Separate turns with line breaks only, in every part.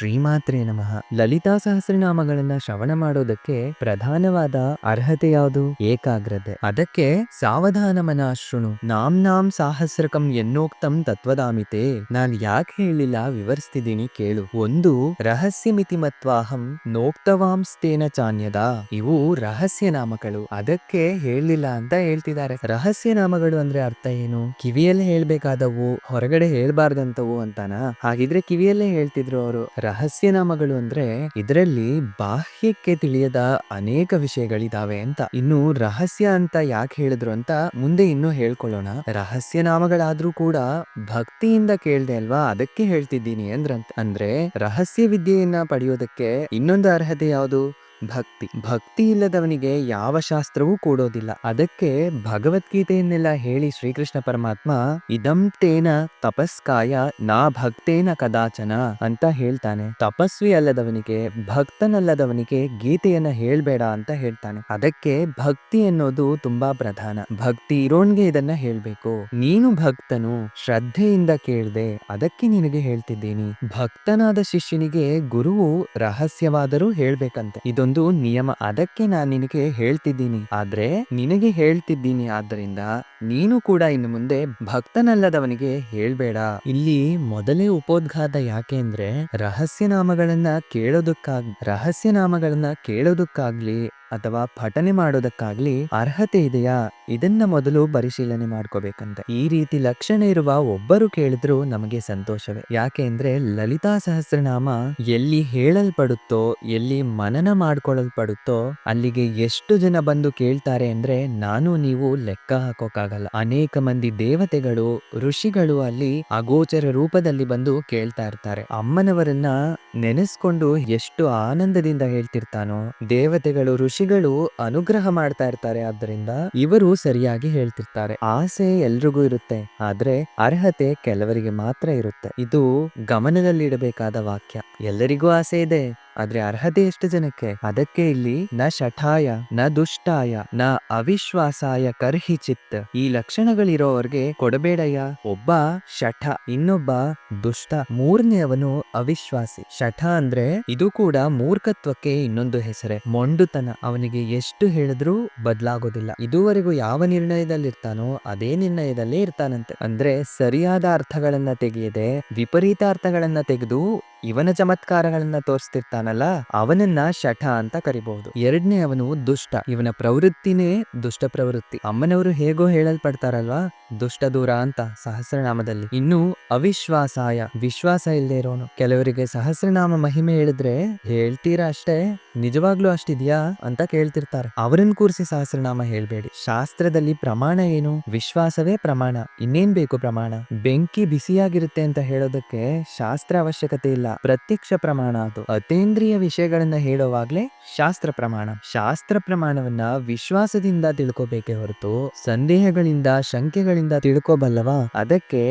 ಶ್ರೀಮಾತ್ರೇ ನಮಃ. ಲಲಿತಾ ಸಹಸ್ರನಾಮಗಳನ್ನ ಶ್ರವಣ ಮಾಡೋದಕ್ಕೆ ಪ್ರಧಾನವಾದ ಅರ್ಹತೆ ಯಾವುದು? ಏಕಾಗ್ರತೆ. ಅದಕ್ಕೆ ಸಾವಧಾನ ಮನ ಶೃಣು ನಾಂ ಸಾಹಸ್ರಕಂ ಎನ್ನೋಕ್ತಂ ತತ್ವದಾಮಿತೆ. ನಾನ್ ಯಾಕೆ ಹೇಳಿಲ್ಲ ವಿವರಿಸ್ತಿದ್ದೀನಿ ಕೇಳು. ಒಂದು, ರಹಸ್ಯಮಿತಿ ಮತ್ವಾಹಂ ನೋಕ್ತವಾಂಸ್ತೇನ ಚಾನ್ಯದ. ಇವು ರಹಸ್ಯ ನಾಮಗಳು, ಅದಕ್ಕೆ ಹೇಳಿಲ್ಲ ಅಂತ ಹೇಳ್ತಿದ್ದಾರೆ. ರಹಸ್ಯ ನಾಮಗಳು ಅಂದ್ರೆ ಅರ್ಥ ಏನು? ಕಿವಿಯಲ್ಲಿ ಹೇಳ್ಬೇಕಾದವು, ಹೊರಗಡೆ ಹೇಳ್ಬಾರ್ದಂತವು ಅಂತಾನ? ಹಾಗಿದ್ರೆ ಕಿವಿಯಲ್ಲೇ ಹೇಳ್ತಿದ್ರು ಅವರು. ರಹಸ್ಯ ನಾಮಗಳು ಅಂದ್ರೆ ಇದರಲ್ಲಿ ಬಾಹ್ಯಕ್ಕೆ ತಿಳಿಯದ ಅನೇಕ ವಿಷಯಗಳಿದಾವೆ ಅಂತ. ಇನ್ನು ರಹಸ್ಯ ಅಂತ ಯಾಕೆ ಹೇಳಿದ್ರು ಅಂತ ಮುಂದೆ ಇನ್ನೂ ಹೇಳ್ಕೊಳ್ಳೋಣ. ರಹಸ್ಯ ನಾಮಗಳಾದ್ರೂ ಕೂಡ ಭಕ್ತಿಯಿಂದ ಕೇಳ್ದೆ ಅಲ್ವಾ, ಅದಕ್ಕೆ ಹೇಳ್ತಿದ್ದೀನಿ ಅಂದ್ರೆ ರಹಸ್ಯ ವಿದ್ಯೆಯನ್ನ ಪಡೆಯೋದಕ್ಕೆ ಇನ್ನೊಂದು ಅರ್ಹತೆ ಯಾವುದು? ಭಕ್ತಿ ಇಲ್ಲದವನಿಗೆ ಯಾವ ಶಾಸ್ತ್ರವೂ ಕೂಡೋದಿಲ್ಲ. ಅದಕ್ಕೆ ಭಗವದ್ಗೀತೆಯನ್ನೆಲ್ಲ ಹೇಳಿ ಶ್ರೀಕೃಷ್ಣ ಪರಮಾತ್ಮ ಇದಂ ತೇನ ತಪಸ್ಕಾಯ ನಾ ಭಕ್ತೇನ ಕದಾಚನ ಅಂತ ಹೇಳ್ತಾನೆ. ತಪಸ್ವಿ ಅಲ್ಲದವನಿಗೆ, ಭಕ್ತನಲ್ಲದವನಿಗೆ ಗೀತೆಯನ್ನ ಹೇಳ್ಬೇಡ ಅಂತ ಹೇಳ್ತಾನೆ. ಅದಕ್ಕೆ ಭಕ್ತಿ ಅನ್ನೋದು ತುಂಬಾ ಪ್ರಧಾನ. ಭಕ್ತಿ ಇರೋನ್ಗೆ ಇದನ್ನ ಹೇಳ್ಬೇಕು. ನೀನು ಭಕ್ತನು, ಶ್ರದ್ಧೆಯಿಂದ ಕೇಳ್ದೆ, ಅದಕ್ಕೆ ನಿನಗೆ ಹೇಳ್ತಿದ್ದೀನಿ. ಭಕ್ತನಾದ ಶಿಷ್ಯನಿಗೆ ಗುರುವು ರಹಸ್ಯವಾದರೂ ಹೇಳ್ಬೇಕಂತೆ. ಇದೊಂದು ನಿಯಮ. ಅದಕ್ಕೆ ನಾನು ನಿನಗೆ ಹೇಳ್ತಿದ್ದೀನಿ. ಆದ್ರೆ ನಿನಗೆ ಹೇಳ್ತಿದ್ದೀನಿ ಆದ್ದರಿಂದ ನೀನು ಕೂಡ ಇನ್ನು ಮುಂದೆ ಭಕ್ತನಲ್ಲದವನಿಗೆ ಹೇಳ್ಬೇಡ. ಇಲ್ಲಿ ಮೊದಲೇ ಉಪೋದ್ಘಾತ ಯಾಕೆ ಅಂದ್ರೆ ರಹಸ್ಯ ನಾಮಗಳನ್ನ ಕೇಳೋದಕ್ಕಾಗ್ಲಿ ಅಥವಾ ಪಠನೆ ಮಾಡೋದಕ್ಕಾಗ್ಲಿ ಅರ್ಹತೆ ಇದೆಯಾ, ಇದನ್ನ ಮೊದಲು ಪರಿಶೀಲನೆ ಮಾಡ್ಕೋಬೇಕಂತೆ. ಈ ರೀತಿ ಲಕ್ಷಣ ಇರುವ ಒಬ್ಬರು ಕೇಳಿದ್ರು ನಮಗೆ ಸಂತೋಷವೇ. ಯಾಕೆ ಅಂದ್ರೆ ಲಲಿತಾ ಸಹಸ್ರನಾಮ ಎಲ್ಲಿ ಹೇಳಲ್ಪಡುತ್ತೋ, ಎಲ್ಲಿ ಮನನ ಮಾಡ್ಕೊಳ್ಳಲ್ಪಡುತ್ತೋ ಅಲ್ಲಿಗೆ ಎಷ್ಟು ಜನ ಬಂದು ಕೇಳ್ತಾರೆ ಅಂದ್ರೆ ನಾನು ನೀವು ಲೆಕ್ಕ ಹಾಕೋಕ್ಕಾಗಲ್ಲ. ಅನೇಕ ಮಂದಿ ದೇವತೆಗಳು, ಋಷಿಗಳು ಅಲ್ಲಿ ಅಗೋಚರ ರೂಪದಲ್ಲಿ ಬಂದು ಕೇಳ್ತಾ ಇರ್ತಾರೆ. ಅಮ್ಮನವರನ್ನ ನೆನೆಸ್ಕೊಂಡು ಎಷ್ಟು ಆನಂದದಿಂದ ಹೇಳ್ತಿರ್ತಾನೋ. ದೇವತೆಗಳು, ಋಷಿಗಳು ಅನುಗ್ರಹ ಮಾಡ್ತಾ ಇರ್ತಾರೆ. ಆದ್ದರಿಂದ ಇವರು ಸರಿಯಾಗಿ ಹೇಳ್ತಿರ್ತಾರೆ. ಆಸೆ ಎಲ್ರಿಗೂ ಇರುತ್ತೆ, ಆದ್ರೆ ಅರ್ಹತೆ ಕೆಲವರಿಗೆ ಮಾತ್ರ ಇರುತ್ತೆ. ಇದು ಗಮನದಲ್ಲಿಡಬೇಕಾದ ವಾಕ್ಯ. ಎಲ್ಲರಿಗೂ ಆಸೆ ಇದೆ, ಆದ್ರೆ ಅರ್ಹತೆ ಎಷ್ಟು ಜನಕ್ಕೆ? ಅದಕ್ಕೆ ಇಲ್ಲಿ ನ ಶಠಾಯ ನ ದುಷ್ಟಾಯ ನ ಅವಿಶ್ವಾಸಾಯ ಕರ್ಹಿ ಚಿತ್, ಈ ಲಕ್ಷಣಗಳಿರೋವರ್ಗೆ ಕೊಡಬೇಡಯ್ಯ. ಒಬ್ಬ ಶಠ, ಇನ್ನೊಬ್ಬ ದುಷ್ಟ, ಮೂರನೆಯವನು ಅವಿಶ್ವಾಸಿ. ಶಠ ಅಂದ್ರೆ ಇದು ಕೂಡ ಮೂರ್ಖತ್ವಕ್ಕೆ ಇನ್ನೊಂದು ಹೆಸರೇ, ಮೊಂಡುತನ. ಅವನಿಗೆ ಎಷ್ಟು ಹೇಳಿದ್ರೂ ಬದಲಾಗೋದಿಲ್ಲ. ಇದುವರೆಗೂ ಯಾವ ನಿರ್ಣಯದಲ್ಲಿರ್ತಾನೋ ಅದೇ ನಿರ್ಣಯದಲ್ಲೇ ಇರ್ತಾನಂತೆ. ಅಂದ್ರೆ ಸರಿಯಾದ ಅರ್ಥಗಳನ್ನ ತೆಗೆಯದೆ ವಿಪರೀತ ಅರ್ಥಗಳನ್ನ ತೆಗೆದು ಇವನ ಚಮತ್ಕಾರಗಳನ್ನ ತೋರಿಸ್ತಿರ್ತಾನಲ್ಲ, ಅವನನ್ನ ಶಠ ಅಂತ ಕರಿಬಹುದು. ಎರಡನೇ ಅವನು ದುಷ್ಟ. ಇವನ ಪ್ರವೃತ್ತಿನೇ ದುಷ್ಟ ಪ್ರವೃತ್ತಿ. ಅಮ್ಮನವರು ಹೇಗೋ ಹೇಳಲ್ಪಡ್ತಾರಲ್ವಾ, ದುಷ್ಟ ದೂರ ಅಂತ ಸಹಸ್ರನಾಮದಲ್ಲಿ. ಇನ್ನು ಅವಿಶ್ವಾಸಾಯ, ವಿಶ್ವಾಸ ಇಲ್ಲದೆ ಇರೋನು. ಕೆಲವರಿಗೆ ಸಹಸ್ರನಾಮ ಮಹಿಮೆ ಹೇಳಿದ್ರೆ ಹೇಳ್ತೀರಾ ಅಷ್ಟೇ, ನಿಜವಾಗ್ಲೂ ಅಷ್ಟಿದ್ಯಾ ಅಂತ ಕೇಳ್ತಿರ್ತಾರೆ. ಅವರನ್ನು ಕೂರಿಸಿ ಸಹಸ್ರನಾಮ ಹೇಳ್ಬೇಡಿ. ಶಾಸ್ತ್ರದಲ್ಲಿ ಪ್ರಮಾಣ ಏನು? ವಿಶ್ವಾಸವೇ ಪ್ರಮಾಣ. ಇನ್ನೇನ್ ಬೇಕು ಪ್ರಮಾಣ? ಬೆಂಕಿ ಬಿಸಿಯಾಗಿರುತ್ತೆ ಅಂತ ಹೇಳೋದಕ್ಕೆ ಶಾಸ್ತ್ರ ಅವಶ್ಯಕತೆ ಇಲ್ಲ, ಪ್ರತ್ಯಕ್ಷ ಪ್ರಮಾಣ ಅದು. ಅತೇಂದ್ರಿಯ ವಿಷಯಗಳನ್ನ ಹೇಳೋವಾಗ್ಲೇ ಶಾಸ್ತ್ರ ಪ್ರಮಾಣ. ಶಾಸ್ತ್ರ ಪ್ರಮಾಣವನ್ನ ವಿಶ್ವಾಸದಿಂದ ತಿಳ್ಕೋಬೇಕೇ ಹೊರತು ಸಂದೇಹಗಳಿಂದ, ಶಂಕೆಗಳಿಂದ ತಿಳ್ಕೋಬಲ್ಲವಾ? ಅದಕ್ಕೆ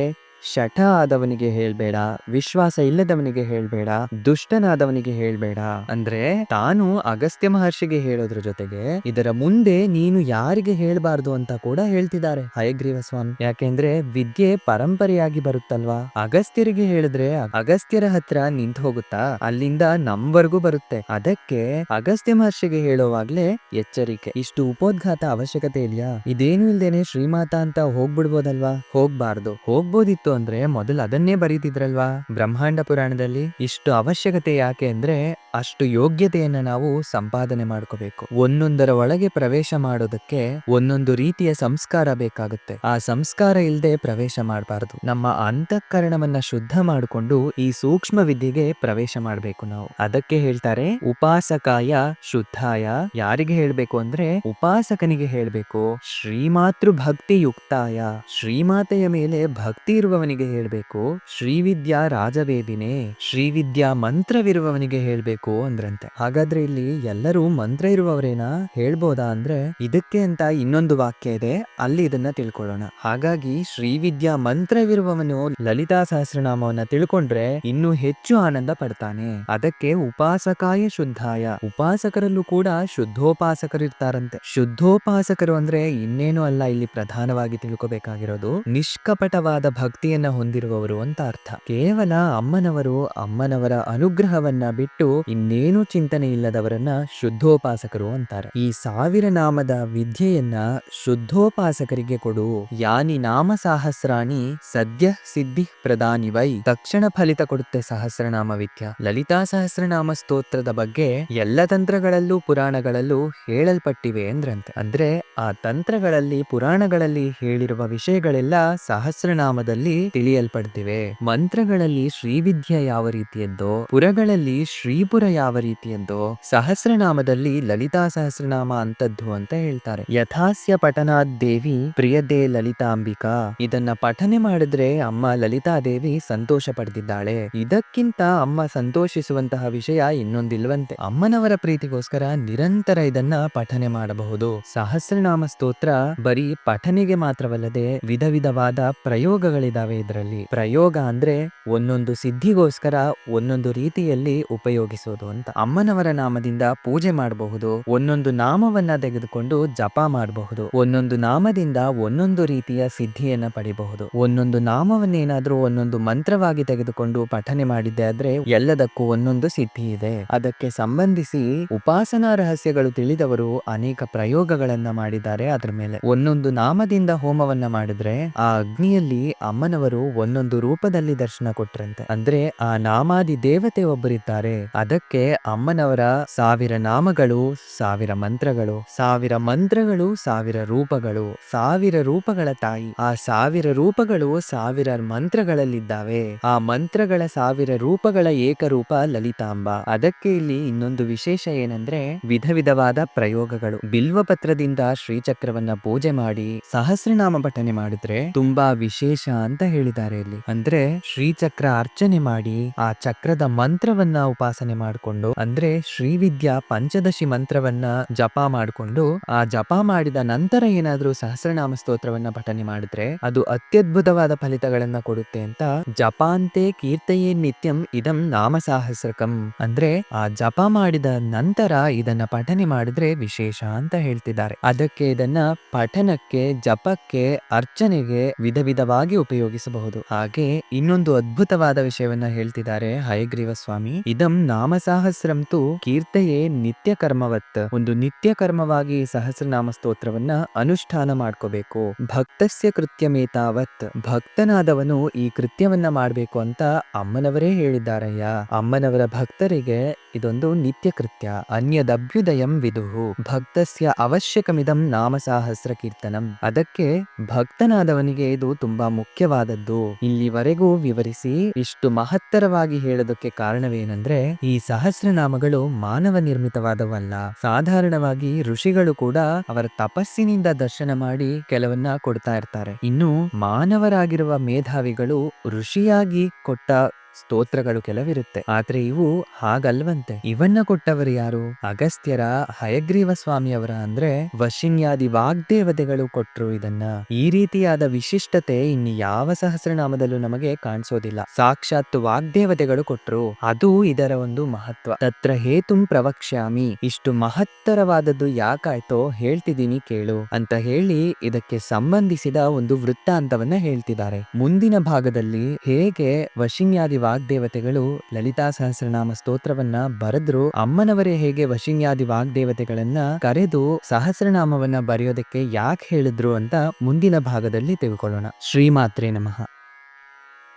ಶಠ ಆದವನಿಗೆ ಹೇಳ್ಬೇಡ, ವಿಶ್ವಾಸ ಇಲ್ಲದವನಿಗೆ ಹೇಳ್ಬೇಡ, ದುಷ್ಟನಾದವನಿಗೆ ಹೇಳ್ಬೇಡ. ಅಂದ್ರೆ ತಾನು ಅಗಸ್ತ್ಯ ಮಹರ್ಷಿಗೆ ಹೇಳೋದ್ರ ಜೊತೆಗೆ ಇದರ ಮುಂದೆ ನೀನು ಯಾರಿಗೆ ಹೇಳ್ಬಾರ್ದು ಅಂತ ಕೂಡ ಹೇಳ್ತಿದ್ದಾರೆ ಹಯಗ್ರೀವ ಸ್ವಾಮಿ. ಯಾಕೆಂದ್ರೆ ವಿದ್ಯೆ ಪರಂಪರೆಯಾಗಿ ಬರುತ್ತಲ್ವಾ. ಅಗಸ್ತ್ಯರಿಗೆ ಹೇಳಿದ್ರೆ ಅಗಸ್ತ್ಯರ ಹತ್ರ ನಿಂತು ಹೋಗುತ್ತಾ, ಅಲ್ಲಿಂದ ನಮ್ವರೆಗೂ ಬರುತ್ತೆ. ಅದಕ್ಕೆ ಅಗಸ್ತ್ಯ ಮಹರ್ಷಿಗೆ ಹೇಳೋವಾಗ್ಲೇ ಎಚ್ಚರಿಕೆ. ಇಷ್ಟು ಉಪೋದ್ಘಾತ ಅವಶ್ಯಕತೆ ಇದೆಯಾ? ಇದೇನು ಇಲ್ದೇನೆ ಶ್ರೀಮಾತಾ ಅಂತ ಹೋಗ್ಬಿಡ್ಬೋದಲ್ವಾ? ಹೋಗ್ಬೋದಿತ್ತು ಅಂದ್ರೆ ಮೊದಲು ಅದನ್ನೇ ಬರೀತಿದ್ರಲ್ವಾ ಬ್ರಹ್ಮಾಂಡ ಪುರಾಣದಲ್ಲಿ. ಇಷ್ಟು ಅವಶ್ಯಕತೆ ಯಾಕೆ ಅಂದ್ರೆ ಅಷ್ಟು ಯೋಗ್ಯತೆಯನ್ನ ನಾವು ಸಂಪಾದನೆ ಮಾಡ್ಕೋಬೇಕು. ಒಂದೊಂದರ ಒಳಗೆ ಪ್ರವೇಶ ಮಾಡೋದಕ್ಕೆ ಒಂದೊಂದು ರೀತಿಯ ಸಂಸ್ಕಾರ ಬೇಕಾಗುತ್ತೆ. ಆ ಸಂಸ್ಕಾರ ಇಲ್ಲದೆ ಪ್ರವೇಶ ಮಾಡಬಾರದು. ನಮ್ಮ ಅಂತಃಕರಣವನ್ನ ಶುದ್ಧ ಮಾಡಿಕೊಂಡು ಈ ಸೂಕ್ಷ್ಮ ವಿದ್ಯೆಗೆ ಪ್ರವೇಶ ಮಾಡಬೇಕು ನಾವು. ಅದಕ್ಕೆ ಹೇಳ್ತಾರೆ ಉಪಾಸಕಾಯ ಶುದ್ಧಾಯ. ಯಾರಿಗೆ ಹೇಳ್ಬೇಕು ಅಂದ್ರೆ ಉಪಾಸಕನಿಗೆ ಹೇಳ್ಬೇಕು. ಶ್ರೀಮಾತೃ ಭಕ್ತಿ ಯುಕ್ತಾಯ, ಶ್ರೀಮಾತೆಯ ಮೇಲೆ ಭಕ್ತಿ ಇರುವವನಿಗೆ ಹೇಳ್ಬೇಕು. ಶ್ರೀವಿದ್ಯಾ ರಾಜವೇದಿನೇ, ಶ್ರೀವಿದ್ಯಾ ಮಂತ್ರವಿರುವವನಿಗೆ ಹೇಳ್ಬೇಕು. ಹೇಳ್ಬೇಕು ಅಂದ್ರಂತೆ. ಹಾಗಾದ್ರೆ ಇಲ್ಲಿ ಎಲ್ಲರೂ ಮಂತ್ರ ಇರುವವರೇನಾ ಹೇಳ್ಬೋದಾ ಅಂದ್ರೆ ಇದಕ್ಕೆ ಅಂತ ಇನ್ನೊಂದು ವಾಕ್ಯ ಇದೆ, ಅಲ್ಲಿ ಇದನ್ನ ತಿಳ್ಕೊಳ್ಳೋಣ. ಹಾಗಾಗಿ ಶ್ರೀವಿದ್ಯಾ ಮಂತ್ರವಿರುವವನು ಲಲಿತಾ ಸಹಸ್ರನಾಮವನ್ನ ತಿಳ್ಕೊಂಡ್ರೆ ಇನ್ನೂ ಹೆಚ್ಚು ಆನಂದ ಪಡ್ತಾನೆ. ಅದಕ್ಕೆ ಉಪಾಸಕಾಯ ಶುದ್ಧಾಯ, ಉಪಾಸಕರಲ್ಲೂ ಕೂಡ ಶುದ್ಧೋಪಾಸಕರಿರ್ತಾರಂತೆ. ಶುದ್ಧೋಪಾಸಕರು ಅಂದ್ರೆ ಇನ್ನೇನು ಅಲ್ಲ, ಇಲ್ಲಿ ಪ್ರಧಾನವಾಗಿ ತಿಳ್ಕೊಬೇಕಾಗಿರೋದು ನಿಷ್ಕಪಟವಾದ ಭಕ್ತಿಯನ್ನ ಹೊಂದಿರುವವರು ಅಂತ ಅರ್ಥ. ಕೇವಲ ಅಮ್ಮನವರ ಅನುಗ್ರಹವನ್ನ ಬಿಟ್ಟು ಇನ್ನೇನು ಚಿಂತನೆ ಇಲ್ಲದವರನ್ನ ಶುದ್ಧೋಪಾಸಕರು ಅಂತಾರೆ. ಈ 1000 ನಾಮದ ವಿದ್ಯೆಯನ್ನ ಶುದ್ಧೋಪಾಸಕರಿಗೆ ಕೊಡು. ಯಾನಿ ನಾಮ ಸಹಸ್ರಾಣಿ ಸದ್ಯ ಸಿದ್ಧಿ ಪ್ರದಾನಿ ವೈ, ತಕ್ಷಣ ಫಲಿತ ಕೊಡುತ್ತೆ ಸಹಸ್ರನಾಮ ವಿದ್ಯಾ. ಲಲಿತಾ ಸಹಸ್ರನಾಮ ಸ್ತೋತ್ರದ ಬಗ್ಗೆ ಎಲ್ಲ ತಂತ್ರಗಳಲ್ಲೂ ಪುರಾಣಗಳಲ್ಲೂ ಹೇಳಲ್ಪಟ್ಟಿವೆ ಅಂದ್ರಂತೆ. ಅಂದ್ರೆ ಆ ತಂತ್ರಗಳಲ್ಲಿ ಪುರಾಣಗಳಲ್ಲಿ ಹೇಳಿರುವ ವಿಷಯಗಳೆಲ್ಲ ಸಹಸ್ರನಾಮದಲ್ಲಿ ತಿಳಿಯಲ್ಪಡ್ತಿವೆ. ಮಂತ್ರಗಳಲ್ಲಿ ಶ್ರೀವಿದ್ಯೆ ಯಾವ ರೀತಿಯದ್ದೋ, ಪುರಗಳಲ್ಲಿ ಶ್ರೀಪುರ ಯಾವ ರೀತಿಯದ್ದೋ, ಸಹಸ್ರನಾಮದಲ್ಲಿ ಲಲಿತಾ ಸಹಸ್ರನಾಮ ಅಂತದ್ದು ಅಂತ ಹೇಳ್ತಾರೆ. ಯಥಾಸ್ಯ ಪಠನಾದ್ ದೇವಿ ಪ್ರಿಯದೇ ಲಲಿತಾಂಬಿಕಾ, ಇದನ್ನ ಪಠನೆ ಮಾಡಿದ್ರೆ ಅಮ್ಮ ಲಲಿತಾದೇವಿ ಸಂತೋಷ ಪಡೆದಿದ್ದಾಳೆ. ಇದಕ್ಕಿಂತ ಅಮ್ಮ ಸಂತೋಷಿಸುವಂತಹ ವಿಷಯ ಇನ್ನೊಂದಿಲ್ವಂತೆ. ಅಮ್ಮನವರ ಪ್ರೀತಿಗೋಸ್ಕರ ನಿರಂತರ ಇದನ್ನ ಪಠನೆ ಮಾಡಬಹುದು. ಸಹಸ್ರನಾಮ ಸ್ತೋತ್ರ ಬರೀ ಪಠನೆಗೆ ಮಾತ್ರವಲ್ಲದೆ ವಿಧ ವಿಧವಾದ ಪ್ರಯೋಗಗಳಿದಾವೆ ಇದರಲ್ಲಿ. ಪ್ರಯೋಗ ಅಂದ್ರೆ ಒಂದೊಂದು ಸಿದ್ಧಿಗೋಸ್ಕರ ಒಂದೊಂದು ರೀತಿಯಲ್ಲಿ ಉಪಯೋಗಿಸೋದು ಅಂತ. ಅಮ್ಮನವರ ನಾಮದಿಂದ ಪೂಜೆ ಮಾಡಬಹುದು, ಒಂದೊಂದು ನಾಮವನ್ನ ತೆಗೆದುಕೊಂಡು ಜಪ ಮಾಡಬಹುದು, ಒಂದೊಂದು ನಾಮದಿಂದ ಒಂದೊಂದು ರೀತಿಯ ಸಿದ್ಧಿಯನ್ನ ಪಡಿಬಹುದು. ಒಂದೊಂದು ನಾಮವನ್ನೇನಾದ್ರೂ ಒಂದೊಂದು ಮಂತ್ರವಾಗಿ ತೆಗೆದುಕೊಂಡು ಪಠನೆ ಮಾಡಿದ್ದೆ ಆದ್ರೆ ಎಲ್ಲದಕ್ಕೂ ಒಂದೊಂದು ಸಿದ್ಧಿ ಇದೆ. ಅದಕ್ಕೆ ಸಂಬಂಧಿಸಿ ಉಪಾಸನಾ ರಹಸ್ಯಗಳು ತಿಳಿದವರು ಅನೇಕ ಪ್ರಯೋಗಗಳನ್ನ ಮಾಡಿದ್ದಾರೆ. ಅದ್ರ ಮೇಲೆ ಒಂದೊಂದು ನಾಮದಿಂದ ಹೋಮವನ್ನ ಮಾಡಿದ್ರೆ ಆ ಅಗ್ನಿಯಲ್ಲಿ ಅಮ್ಮನವರು ಒಂದೊಂದು ರೂಪದಲ್ಲಿ ದರ್ಶನ ಕೊಟ್ರಂತೆ. ಅಂದ್ರೆ ಆ ನಾಮಾದಿ ದೇವತೆ ಒಬ್ಬರಿದ್ದಾರೆ. ಅದಕ್ಕೆ ಅಮ್ಮನವರ 1000 ನಾಮಗಳು 1000 ಮಂತ್ರಗಳು, 1000 ಮಂತ್ರಗಳು 1000 ರೂಪಗಳು, 1000 ರೂಪಗಳ ತಾಯಿ. ಆ 1000 ರೂಪಗಳು 1000 ಮಂತ್ರಗಳಲ್ಲಿದ್ದಾವೆ. ಆ ಮಂತ್ರಗಳ 1000 ರೂಪಗಳ ಏಕರೂಪ ಲಲಿತಾಂಬ. ಅದಕ್ಕೆ ಇಲ್ಲಿ ಇನ್ನೊಂದು ವಿಶೇಷ ಏನಂದ್ರೆ ವಿಧ ವಿಧವಾದ ಪ್ರಯೋಗಗಳು. ಬಿಲ್ವಪತ್ರದಿಂದ ಶ್ರೀಚಕ್ರವನ್ನ ಪೂಜೆ ಮಾಡಿ ಸಹಸ್ರನಾಮ ಪಠನೆ ಮಾಡಿದ್ರೆ ತುಂಬಾ ವಿಶೇಷ ಅಂತ ಹೇಳಿದ್ದಾರೆ ಇಲ್ಲಿ. ಅಂದ್ರೆ ಶ್ರೀಚಕ್ರ ಅರ್ಚನೆ ಮಾಡಿ ಆ ಚಕ್ರದ ಮಂತ್ರವನ್ನ ಉಪಾಸನೆ ಮಾಡಿಕೊಂಡು, ಅಂದ್ರೆ ಶ್ರೀವಿದ್ಯಾ ಪಂಚದಶಿ ಮಂತ್ರವನ್ನ ಜಪ ಮಾಡಿಕೊಂಡು ಆ ಜಪ ಮಾಡಿದ ನಂತರ ಏನಾದ್ರೂ ಸಹಸ್ರನಾಮ ಸ್ತೋತ್ರವನ್ನ ಪಠನೆ ಮಾಡಿದ್ರೆ ಅದು ಅತ್ಯದ್ಭುತವಾದ ಫಲಿತಗಳನ್ನ ಕೊಡುತ್ತೆ ಅಂತ. ಜಪಾಂತೆ ಕೀರ್ತಯೇ ನಿತ್ಯಂ ಇದಂ ನಾಮ ಸಹಸ್ರಕಂ, ಅಂದ್ರೆ ಆ ಜಪ ಮಾಡಿದ ನಂತರ ಇದನ್ನ ಪಠನೆ ಮಾಡಿದ್ರೆ ವಿಶೇಷ ಅಂತ ಹೇಳ್ತಿದ್ದಾರೆ. ಅದಕ್ಕೆ ಇದನ್ನ ಪಠನಕ್ಕೆ, ಜಪಕ್ಕೆ, ಅರ್ಚನೆಗೆ ವಿಧ ವಿಧವಾಗಿ ಉಪಯೋಗಿಸಬಹುದು. ಹಾಗೆ ಇನ್ನೊಂದು ಅದ್ಭುತವಾದ ವಿಷಯವನ್ನ ಹೇಳ್ತಿದ್ದಾರೆ ಹಯಗ್ರೀವ ಸ್ವಾಮಿ. ಇದಂ ನಾಮ ಸಹಸ್ರಂತು ಕೀರ್ತಯೇ ನಿತ್ಯ ಕರ್ಮವತ್, ಒಂದು ನಿತ್ಯ ಕರ್ಮವಾಗಿ ಸಹಸ್ರನಾಮ ಸ್ತೋತ್ರವನ್ನ ಅನುಷ್ಠಾನ ಮಾಡ್ಕೋಬೇಕು. ಭಕ್ತಸ್ಯ ಕೃತ್ಯಮೇತಾವತ್, ಭಕ್ತನಾದವನು ಈ ಕೃತ್ಯವನ್ನ ಮಾಡ್ಬೇಕು ಅಂತ ಅಮ್ಮನವರೇ ಹೇಳಿದ್ದಾರಯ್ಯ. ಅಮ್ಮನವರ ಭಕ್ತರಿಗೆ ಇದೊಂದು ನಿತ್ಯ ಕೃತ್ಯ. ಅನ್ಯದಭ್ಯುದಯಂ ವಿದುಹು ಭಕ್ತಸ್ಯ ಅವಶ್ಯಕಮಿದಂ ನಾಮ ಸಹಸ್ರ ಕೀರ್ತನಂ. ಅದಕ್ಕೆ ಭಕ್ತನಾದವನಿಗೆ ಇದು ತುಂಬಾ ಮುಖ್ಯವಾದದ್ದು. ಇಲ್ಲಿವರೆಗೂ ವಿವರಿಸಿ ಇಷ್ಟು ಮಹತ್ತರವಾಗಿ ಹೇಳೋದಕ್ಕೆ ಕಾರಣವೇನೆಂದ್ರೆ ಈ ಸಹಸ್ರನಾಮಗಳು ಮಾನವ ನಿರ್ಮಿತವಾದವಲ್ಲ. ಸಾಧಾರಣವಾಗಿ ಋಷಿಗಳು ಕೂಡ ಅವರ ತಪಸ್ಸಿನಿಂದ ದರ್ಶನ ಮಾಡಿ ಕೆಲವನ್ನ ಕೊಡ್ತಾ ಇರ್ತಾರೆ. ಇನ್ನು ಮಾನವರಾಗಿರುವ ಮೇಧಾವಿಗಳು ಋಷಿಯಾಗಿ ಕೊಟ್ಟ ಸ್ತೋತ್ರಗಳು ಕೆಲವಿರುತ್ತೆ. ಆದ್ರೆ ಇವು ಹಾಗಲ್ವಂತೆ. ಇವನ್ನ ಕೊಟ್ಟವರು ಯಾರು? ಅಗಸ್ತ್ಯರ, ಹಯಗ್ರೀವ ಸ್ವಾಮಿಯವರ, ಅಂದ್ರೆ ವಶಿನ್ಯಾದಿ ವಾಗ್ದೇವತೆಗಳು ಕೊಟ್ರು ಇದನ್ನ. ಈ ರೀತಿಯಾದ ವಿಶಿಷ್ಟತೆ ಇನ್ನು ಯಾವ ಸಹಸ್ರನಾಮದಲ್ಲೂ ನಮಗೆ ಕಾಣಿಸೋದಿಲ್ಲ. ಸಾಕ್ಷಾತ್ ವಾಗ್ದೇವತೆಗಳು ಕೊಟ್ರು, ಅದು ಇದರ ಒಂದು ಮಹತ್ವ. ತತ್ರ ಹೇತುಂ ಪ್ರವಕ್ಷ್ಯಾಮಿ, ಇಷ್ಟು ಮಹತ್ತರವಾದದ್ದು ಯಾಕಾಯ್ತೋ ಹೇಳ್ತಿದ್ದೀನಿ ಕೇಳು ಅಂತ ಹೇಳಿ ಇದಕ್ಕೆ ಸಂಬಂಧಿಸಿದ ಒಂದು ವೃತ್ತಾಂತವನ್ನ ಹೇಳ್ತಿದ್ದಾರೆ. ಮುಂದಿನ ಭಾಗದಲ್ಲಿ ಹೇಗೆ ವಶಿನ್ಯಾದಿ ವಾಗ್ದೇವತೆಗಳು ಲಲಿತಾ ಸಹಸ್ರನಾಮ ಸ್ತೋತ್ರವನ್ನ ಬರೆದ್ರು, ಅಮ್ಮನವರೇ ಹೇಗೆ ವಶಿನ್ಯಾದಿ ವಾಗ್ದೇವತೆಗಳನ್ನ ಕರೆದು ಸಹಸ್ರನಾಮವನ್ನ ಬರೆಯೋದಕ್ಕೆ ಯಾಕೆ ಹೇಳಿದ್ರು ಅಂತ ಮುಂದಿನ ಭಾಗದಲ್ಲಿ ತಿಳ್ಕೊಳ್ಳೋಣ. ಶ್ರೀಮಾತ್ರೇ ನಮಃ.